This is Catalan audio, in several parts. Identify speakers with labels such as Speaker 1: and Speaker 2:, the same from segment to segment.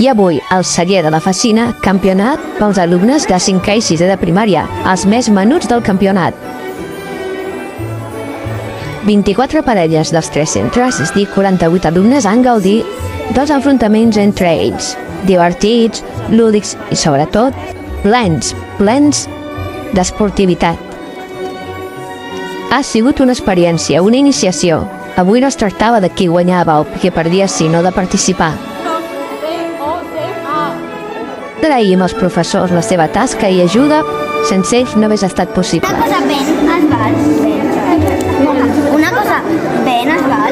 Speaker 1: I avui, al celler de la Facina, campionat pels alumnes de 5è i 6è de primària, els més menuts del campionat. 24 parelles dels 3 centres, és dir, 48 alumnes, han gaudit dels enfrontaments entre ells, divertits, lúdics i, sobretot, plens d'esportivitat. Ha sigut una experiència, una iniciació. Avui no es tractava de qui guanyava o qui perdia, sinó de participar. Agraïm als professors la seva tasca i ajuda, sense ells no hagués estat possible.
Speaker 2: Una cosa ben es val. Una cosa ben es val.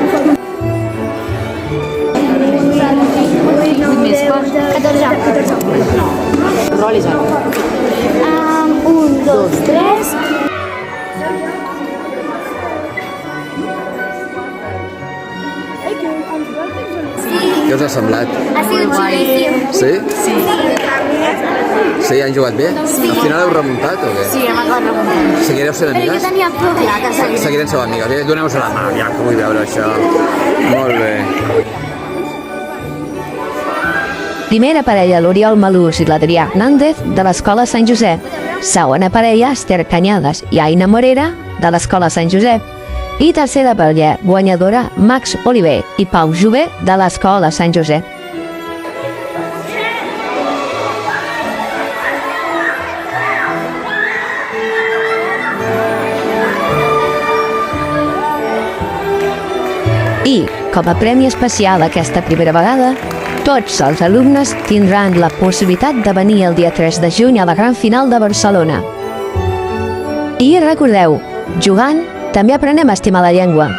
Speaker 2: 14.
Speaker 3: Rolis ara.
Speaker 2: 1, 2, 3.
Speaker 4: Què us ha semblat?
Speaker 2: Ha sigut xulíssim.
Speaker 4: Sí?
Speaker 3: Sí.
Speaker 4: Sí, han jugat bé?
Speaker 2: Sí.
Speaker 4: Al final heu remuntat o què?
Speaker 3: Sí, hem acabat remuntant.
Speaker 4: Seguireu sent
Speaker 2: Però jo
Speaker 4: amigues?
Speaker 2: tenia por.
Speaker 3: Clar que seguirem.
Speaker 4: Seguirem sent amigues. Doneu-vos la mà, ja, que vull veure això. Molt bé.
Speaker 1: Primera parella, l'Oriol Malús i l'Adrià Hernández, de l'Escola Sant Josep. Segona parella, Esther Cañadas i Aina Morera, de l'Escola Sant Josep. I tercera parella, guanyadora, Max Oliver i Pau Jové, de l'Escola Sant Josep. I, com a premi especial aquesta primera vegada, tots els alumnes tindran la possibilitat de venir el dia 3 de juny a la gran final de Barcelona. I recordeu, jugant també aprenem a estimar la llengua.